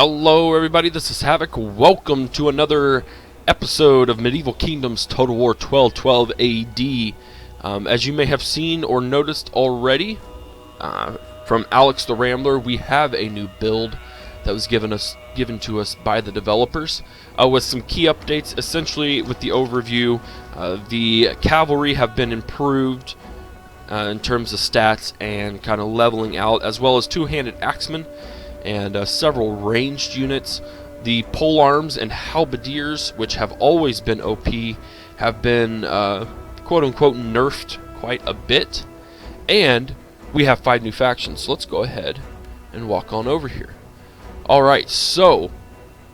Hello everybody, this is Havoc. Welcome to another episode of Medieval Kingdoms Total War 1212 AD. As you may have seen or noticed already, from Alex the Rambler, we have a new build that was given to us by the developers, with some key updates. Essentially, with the overview, the cavalry have been improved in terms of stats and kind of leveling out, as well as two-handed axemen and several ranged units. The polearms and halberdiers, which have always been OP, have been quote-unquote nerfed quite a bit. And we have 5 new factions, so let's go ahead and walk on over here. Alright, so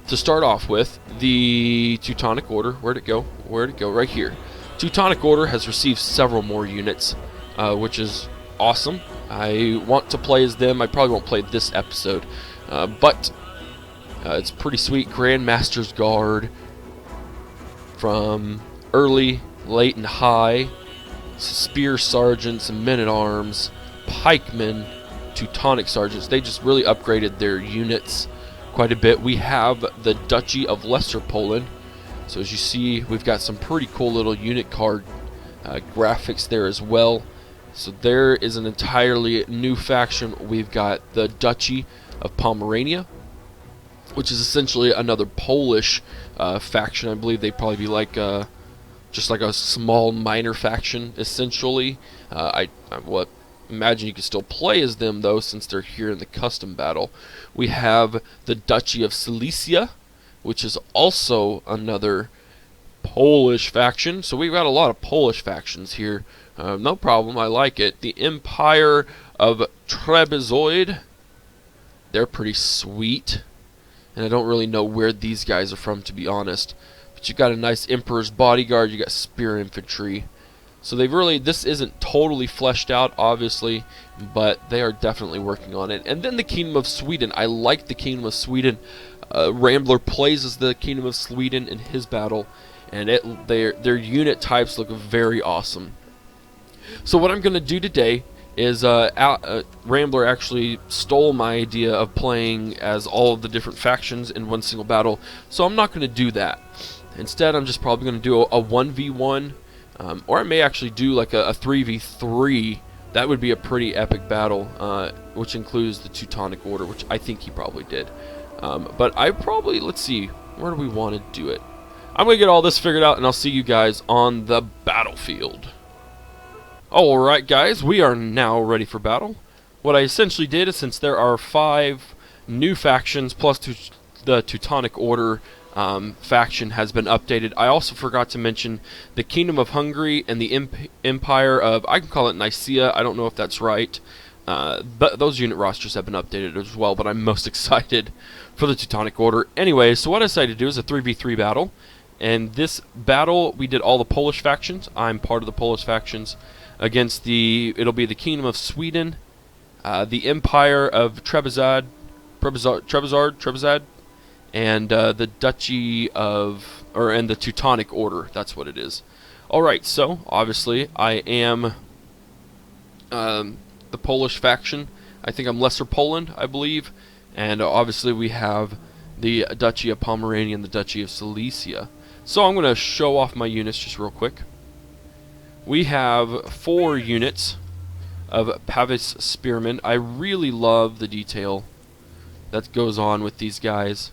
to start off with, the Teutonic Order. Where'd it go? Where'd it go? Right here. Teutonic Order has received several more units, which is awesome. I want to play as them. I probably won't play this episode, but it's pretty sweet. Grandmaster's Guard from early, late, and high. Spear Sergeants and Men-at-Arms, Pikemen, Teutonic Sergeants. They just really upgraded their units quite a bit. We have the Duchy of Lesser Poland. So as you see, we've got some pretty cool little unit card graphics there as well. So there is an entirely new faction. We've got the Duchy of Pomerania, which is essentially another Polish faction. I believe they'd probably be like just like a small minor faction, essentially. I imagine you can still play as them, though, since they're here in the custom battle. We have the Duchy of Silesia, which is also another Polish faction. So we've got a lot of Polish factions here. No problem, I like it. The Empire of Trebizond. They're pretty sweet. And I don't really know where these guys are from, to be honest. But you got a nice Emperor's Bodyguard, you got Spear Infantry. So they've really, this isn't totally fleshed out, obviously, but they are definitely working on it. And then the Kingdom of Sweden. I like the Kingdom of Sweden. Rambler plays as the Kingdom of Sweden in his battle, and their unit types look very awesome. So what I'm going to do today is, Rambler actually stole my idea of playing as all of the different factions in one single battle, so I'm not going to do that. Instead, I'm just probably going to do a 1v1, or I may actually do like a 3v3. That would be a pretty epic battle, which includes the Teutonic Order, which I think he probably did. But I probably, let's see, where do we want to do it? I'm going to get all this figured out, and I'll see you guys on the battlefield. Alright guys, we are now ready for battle. What I essentially did is, since there are 5 new factions, plus the Teutonic Order faction has been updated, I also forgot to mention the Kingdom of Hungary and the Empire of, I can call it Nicaea, I don't know if that's right. But those unit rosters have been updated as well, but I'm most excited for the Teutonic Order. Anyway, so what I decided to do is a 3v3 battle. And this battle, we did all the Polish factions. I'm part of the Polish factions. Against it'll be the Kingdom of Sweden, the Empire of Trebizond, and the Duchy of, and the Teutonic Order. That's what it is. All right, so obviously I am the Polish faction. I think I'm Lesser Poland, I believe, and obviously we have the Duchy of Pomerania and the Duchy of Silesia. So I'm going to show off my units just real quick. We have 4 units of Pavis Spearmen. I really love the detail that goes on with these guys.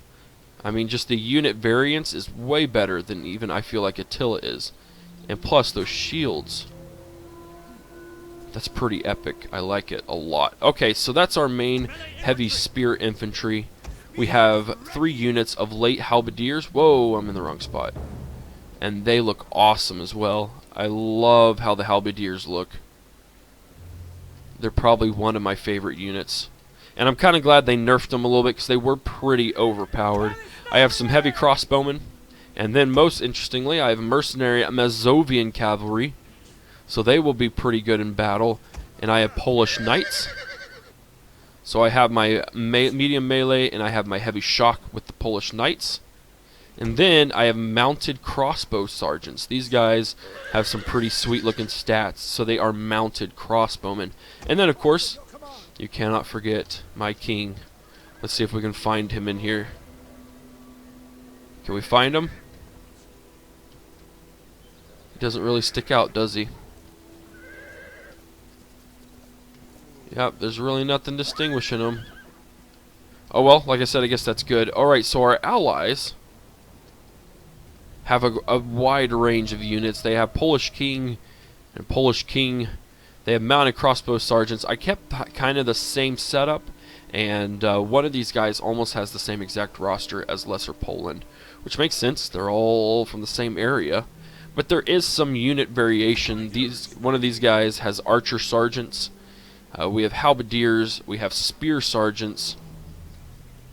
I mean, just the unit variance is way better than even I feel like Attila is. And plus those shields. That's pretty epic. I like it a lot. Okay, so that's our main heavy spear infantry. We have 3 units of late halberdiers. Whoa, I'm in the wrong spot. And they look awesome as well. I love how the halberdiers look. They're probably one of my favorite units. And I'm kind of glad they nerfed them a little bit, because they were pretty overpowered. I have some heavy crossbowmen. And then, most interestingly, I have mercenary Mazovian cavalry. So they will be pretty good in battle. And I have Polish knights. So I have my medium melee, and I have my heavy shock with the Polish knights. And then I have mounted crossbow sergeants. These guys have some pretty sweet looking stats, so they are mounted crossbowmen. And then, of course, you cannot forget my king, Let's see if we can find him in here. Can we find him? He doesn't really stick out, does he? Yep, there's really nothing distinguishing him. Oh well, like I said, I guess that's good. Alright, so our allies have a wide range of units. They have Polish King and Polish King. They have mounted crossbow sergeants. I kept kind of the same setup, and one of these guys almost has the same exact roster as Lesser Poland, which makes sense. They're all from the same area. But there is some unit variation. One of these guys has archer sergeants. We have halberdiers. We have spear sergeants.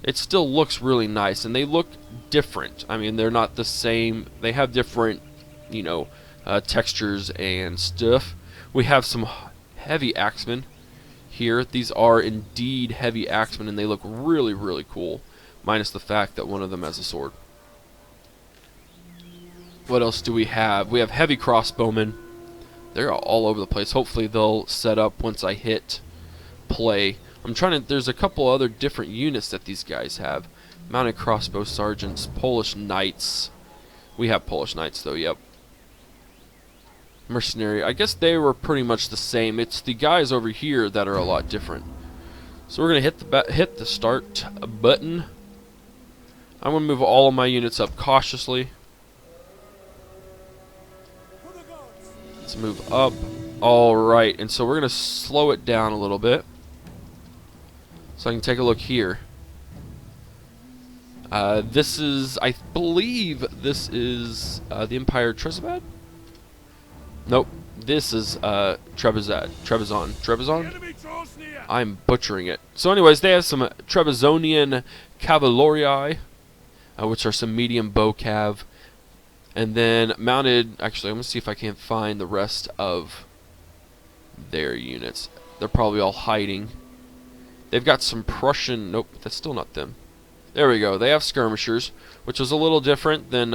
It still looks really nice, and they look different. I mean, they're not the same. They have different, you know, textures and stuff. We have some heavy axemen here. These are indeed heavy axemen, and they look really, really cool, minus the fact that one of them has a sword. What else do we have? We have heavy crossbowmen. They're all over the place. Hopefully they'll set up once I hit play. I'm trying to... There's a couple other different units that these guys have. Mounted crossbow sergeants, Polish knights. We have Polish knights though, yep. Mercenary. I guess they were pretty much the same. It's the guys over here that are a lot different. So we're going to hit the start button. I'm going to move all of my units up cautiously. Let's move up. Alright, and so we're going to slow it down a little bit. So I can take a look here. This is, I believe, this is the Empire Trebizond? Nope, this is Trebizond? I'm butchering it. So anyways, they have some Trebizonian Cavalerii, which are some medium bow cav. And then mounted, actually I'm going to see if I can find the rest of their units. They're probably all hiding. They've got some Prussian, nope, that's still not them. There we go, they have skirmishers, which was a little different than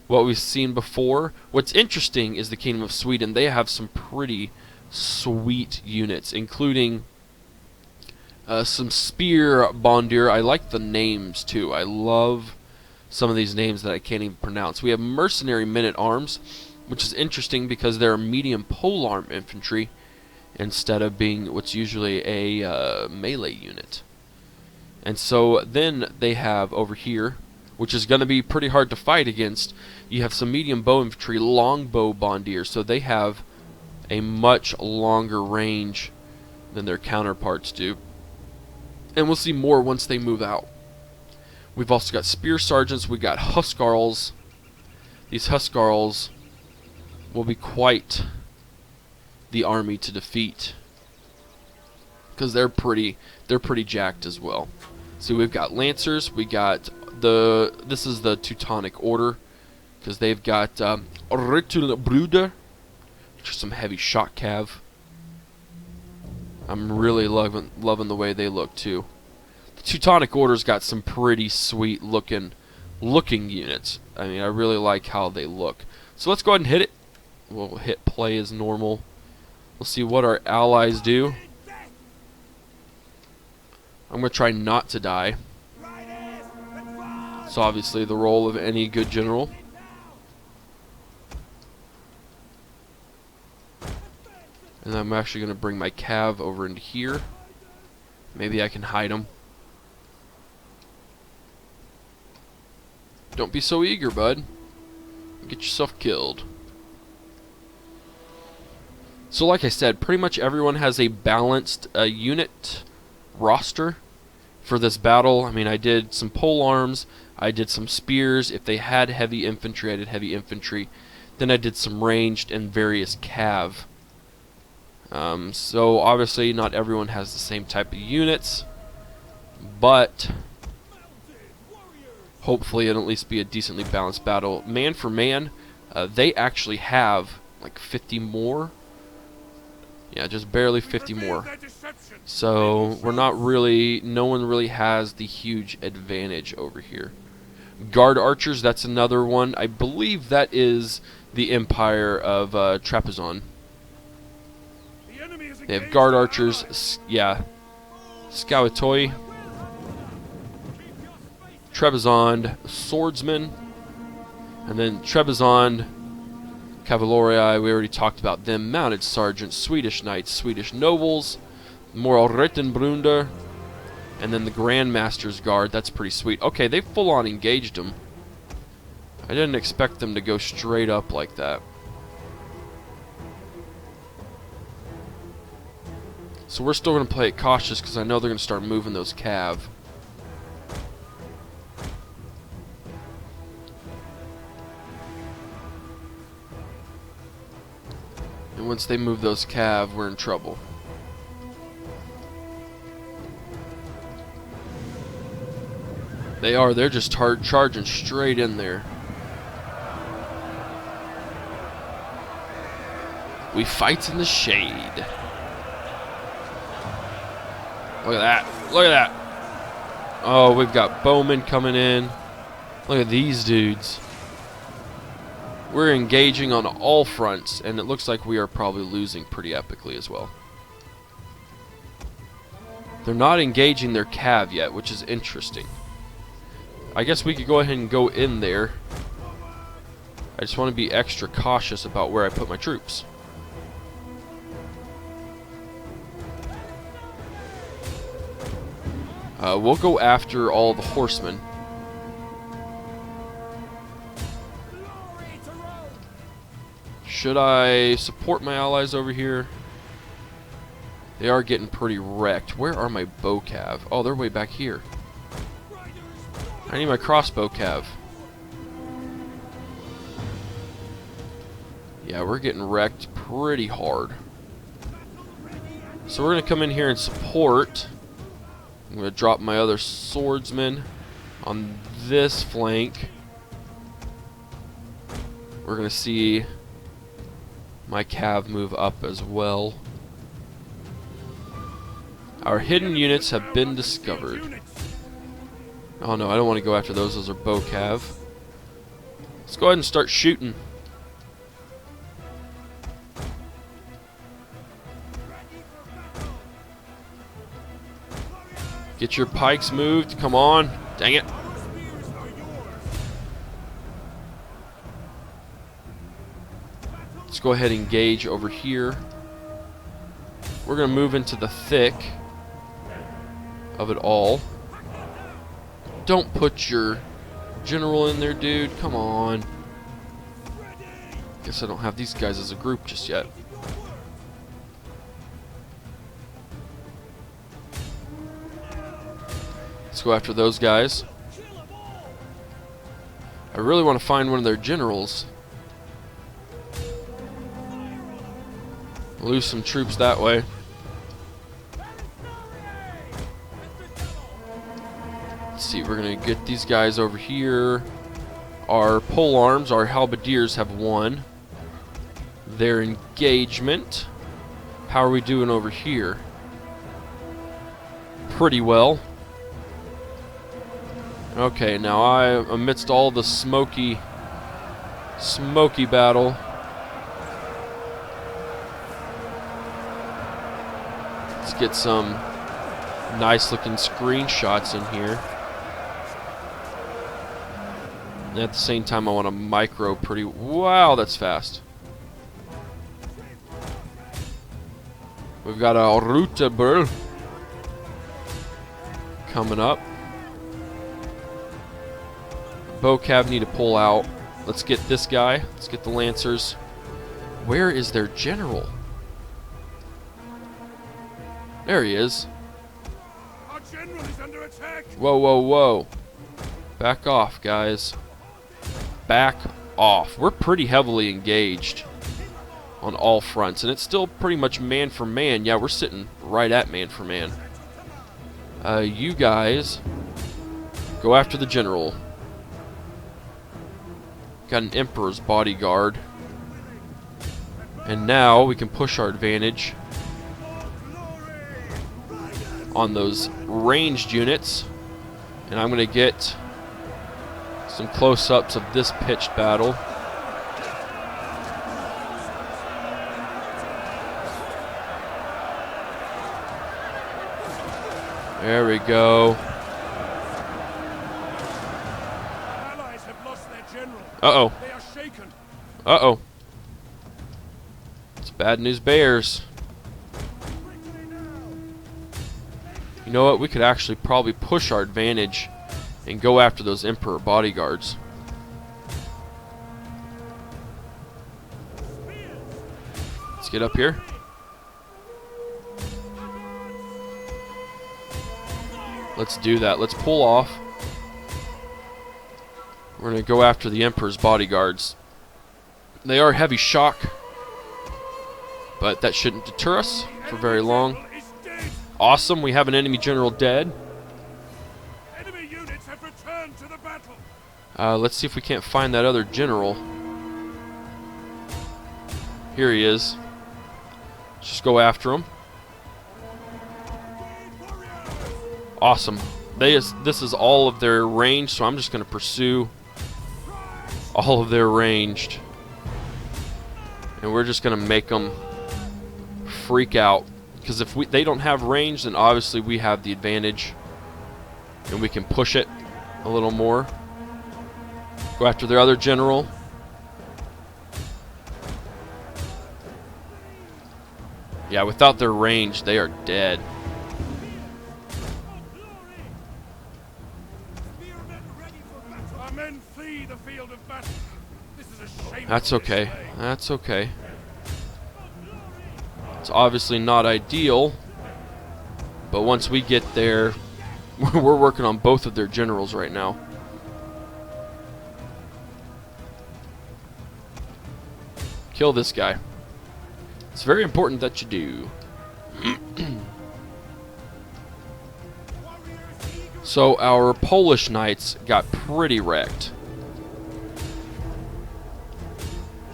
what we've seen before. What's interesting is the Kingdom of Sweden. They have some pretty sweet units, including some spear bondier. I like the names too. I love some of these names that I can't even pronounce. We have mercenary men-at-arms, which is interesting because they're medium polearm infantry instead of being what's usually a melee unit. And so then they have over here, which is going to be pretty hard to fight against, you have some medium bow infantry, longbow bondiers. So they have a much longer range than their counterparts do. And we'll see more once they move out. We've also got spear sergeants. We've got huskarls. These huskarls will be quite the army to defeat, because they're pretty jacked as well. So we've got lancers. We got this is the Teutonic Order, because they've got Rittelbruder, which are some heavy shot cav. I'm really loving the way they look too. The Teutonic Order's got some pretty sweet looking units. I mean, I really like how they look. So let's go ahead and hit it. We'll hit play as normal. We'll see what our allies do. I'm going to try not to die. It's obviously the role of any good general. And I'm actually going to bring my cav over into here. Maybe I can hide them. Don't be so eager, bud. Get yourself killed. So like I said, pretty much everyone has a balanced unit roster for this battle. I mean, I did some pole arms, I did some spears. If they had heavy infantry, I did heavy infantry. Then I did some ranged and various cav. So obviously not everyone has the same type of units, but hopefully it'll at least be a decently balanced battle. Man for man, they actually have like 50 more. Yeah, just barely 50 more. So we're not really, no one really has the huge advantage over here. Guard archers, that's another one. I believe that is the Empire of Trebizond. They have guard archers, yeah. Scoutoi, Trebizond swordsmen, and then Trebizond Cavalerii, we already talked about them. Mounted sergeants, Swedish knights, Swedish nobles, Moralrettenbrunder, and then the Grandmaster's Guard. That's pretty sweet. Okay, they full-on engaged them. I didn't expect them to go straight up like that. So we're still going to play it cautious because I know they're going to start moving those cav. And once they move those cav, we're in trouble. They are. They're just charging straight in there. We fight in the shade. Look at that. Look at that. Oh, we've got bowmen coming in. Look at these dudes. We're engaging on all fronts, and it looks like we are probably losing pretty epically as well. They're not engaging their cav yet, which is interesting. I guess we could go ahead and go in there. I just want to be extra cautious about where I put my troops. We'll go after all the horsemen. Should I support my allies over here? They are getting pretty wrecked. Where are my bow cav? Oh, they're way back here. I need my crossbow cav. Yeah, we're getting wrecked pretty hard. So we're going to come in here and support. I'm going to drop my other swordsmen on this flank. We're going to see my cav move up as well. Our hidden units have been discovered. Oh no, I don't want to go after those. Those are bow cav. Let's go ahead and start shooting. Get your pikes moved. Come on. Dang it. Let's go ahead and engage over here. We're going to move into the thick of it all. Don't put your general in there, dude. Come on. Guess I don't have these guys as a group just yet. Let's go after those guys. I really want to find one of their generals. Lose some troops that way. Let's see, we're going to get these guys over here. Our polearms, our halberdiers have won their engagement. How are we doing over here? Pretty well. Okay, now amidst all the smoky battle, let's get some nice looking screenshots in here. And at the same time, I want to micro pretty. Wow, that's fast. We've got a Ruteburg coming up. Bow cav need to pull out. Let's get this guy. Let's get the Lancers. Where is their general? There he is. Our general is under attack. Whoa, whoa, whoa. Back off, guys. Back off. We're pretty heavily engaged on all fronts, and it's still pretty much man for man. Yeah, we're sitting right at man for man. You guys go after the general. Got an Emperor's bodyguard. And now we can push our advantage on those ranged units. And I'm going to get some close-ups of this pitched battle. There we go. Uh-oh. They are shaken. Uh-oh. It's bad news bears. You know what? We could actually probably push our advantage and go after those Emperor bodyguards. Let's get up here. Let's do that. Let's pull off. We're going to go after the Emperor's bodyguards. They are heavy shock, but that shouldn't deter us for very long. Awesome, we have an enemy general dead. Enemy units have returned to the battle. Let's see if we can't find that other general. Here he is. Let's just go after him. Awesome. This is all of their range, so I'm just going to pursue all of their ranged. And we're just going to make them freak out. Because if they don't have range, then obviously we have the advantage. And we can push it a little more. Go after their other general. Yeah, without their range, they are dead. Our men flee the field of battle. This is a shameful That's okay. display. That's okay. It's obviously not ideal, but once we get there, we're working on both of their generals right now. Kill this guy. It's very important that you do. So our Polish knights got pretty wrecked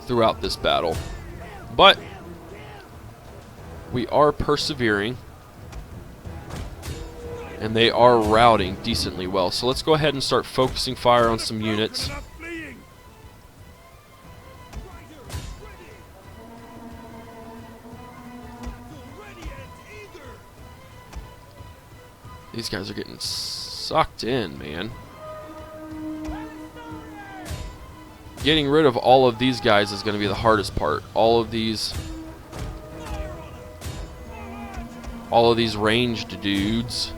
throughout this battle, but we are persevering, and they are routing decently well. So let's go ahead and start focusing fire on some units. Are fleeing. These guys are getting sucked in, man. Getting rid of all of these guys is going to be the hardest part. All of these ranged dudes.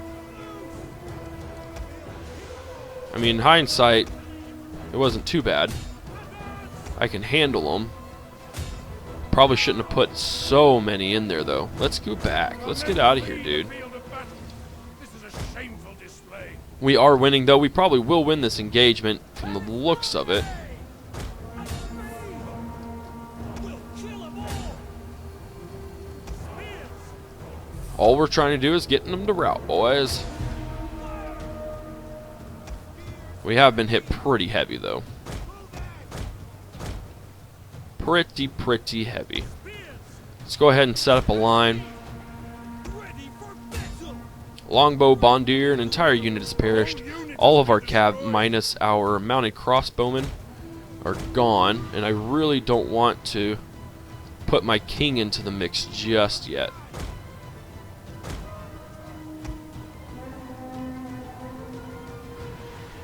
I mean, in hindsight, it wasn't too bad. I can handle them. Probably shouldn't have put so many in there, though. Let's go back. Let's get out of here, dude. This is a shameful display. We are winning, though. We probably will win this engagement from the looks of it. All we're trying to do is getting them to rout, boys. We have been hit pretty heavy, though. Pretty heavy. Let's go ahead and set up a line. Longbow, Bondier, an entire unit has perished. All of our cav minus our mounted crossbowmen are gone, and I really don't want to put my king into the mix just yet.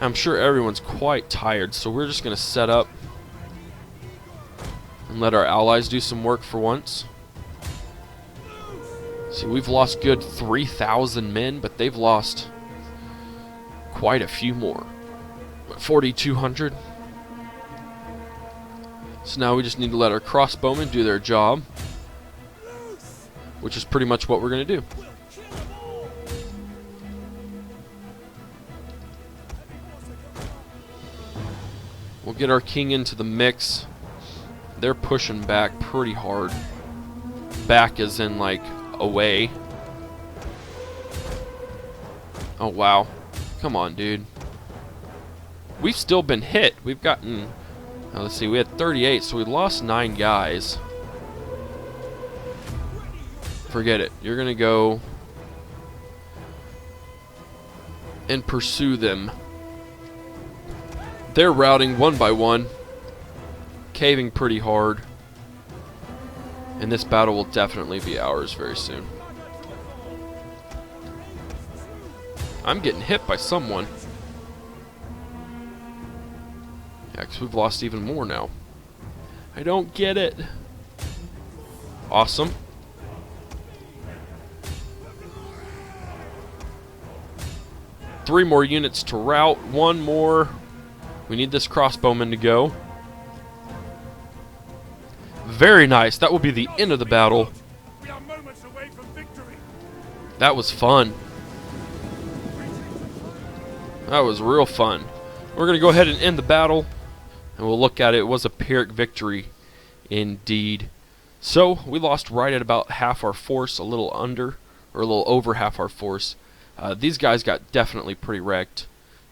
I'm sure everyone's quite tired, so we're just going to set up and let our allies do some work for once. See, we've lost good 3,000 men, but they've lost quite a few more. What, 4,200? So now we just need to let our crossbowmen do their job, which is pretty much what we're going to do. We'll get our king into the mix. They're pushing back pretty hard. Back as in, like, away. Oh, wow. Come on, dude. We've still been hit. We've gotten... Now, let's see. We had 38, so we lost 9 guys. Forget it. You're going to go and pursue them. They're routing one by one, caving pretty hard, and this battle will definitely be ours very soon. I'm getting hit by someone. Yeah, 'cause we've lost even more now. I don't get it. Awesome. Three more units to rout. One more. We need this crossbowman to go. Very nice. That will be the end of the battle. We are moments away from victory. That was fun. That was real fun. We're going to go ahead and end the battle, and we'll look at it. It was a Pyrrhic victory indeed. So, we lost right at about half our force, a little under, or a little over half our force. These guys got definitely pretty wrecked,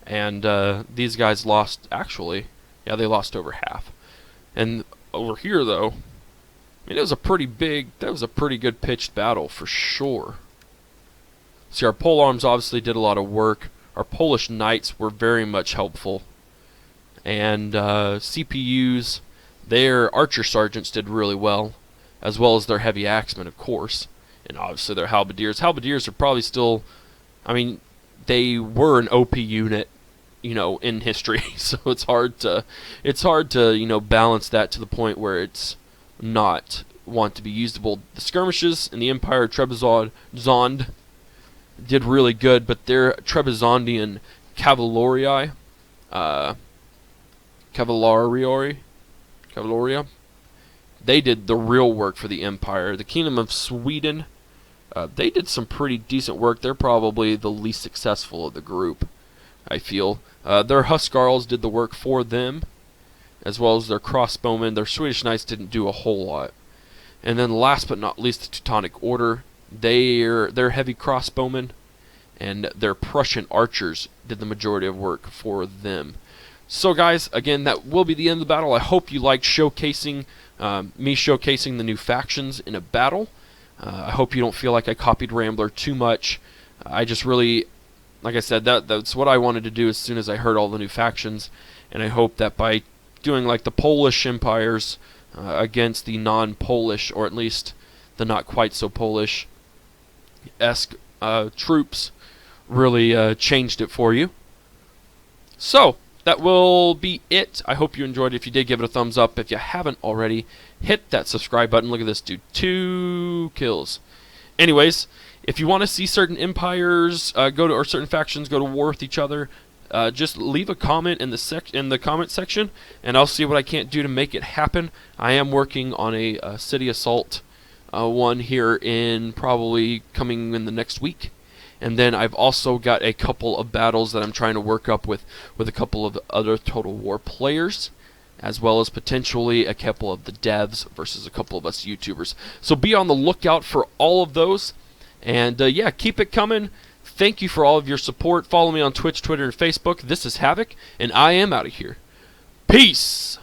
and these guys lost, actually, yeah, they lost over half. And over here, though, I mean, it was a pretty big, that was a pretty good pitched battle for sure. See, our pole arms obviously did a lot of work. Our Polish knights were very much helpful. And CPUs, their archer sergeants did really well as their heavy axemen, of course. And obviously their halberdiers. Halberdiers are probably still, I mean, they were an OP unit, you know, in history. So it's hard to, you know, balance that to the point where it's not want to be usable. The skirmishes in the Empire of Trebizond did really good, but their Trebizondian Cavalleria, they did the real work for the Empire. The Kingdom of Sweden, they did some pretty decent work. They're probably the least successful of the group, I feel. Their Huscarls did the work for them, as well as their crossbowmen. Their Swedish knights didn't do a whole lot. And then last but not least, the Teutonic Order. Their heavy crossbowmen and their Prussian archers did the majority of work for them. So guys, again, that will be the end of the battle. I hope you liked showcasing me showcasing the new factions in a battle. I hope you don't feel like I copied Rambler too much. I just really, like I said, that's what I wanted to do as soon as I heard all the new factions, and I hope that by doing like the Polish empires against the non-Polish, or at least the not quite so Polish-esque troops, really changed it for you. So, that will be it. I hope you enjoyed it. If you did, give it a thumbs up. If you haven't already, hit that subscribe button. Look at this dude. 2 kills. Anyways, if you want to see certain empires or certain factions go to war with each other, just leave a comment in the comment section, and I'll see what I can't do to make it happen. I am working on a city assault one here in probably coming in the next week. And then I've also got a couple of battles that I'm trying to work up with a couple of other Total War players, as well as potentially a couple of the devs versus a couple of us YouTubers. So be on the lookout for all of those. And yeah, keep it coming. Thank you for all of your support. Follow me on Twitch, Twitter, and Facebook. This is Havoc, and I am out of here. Peace!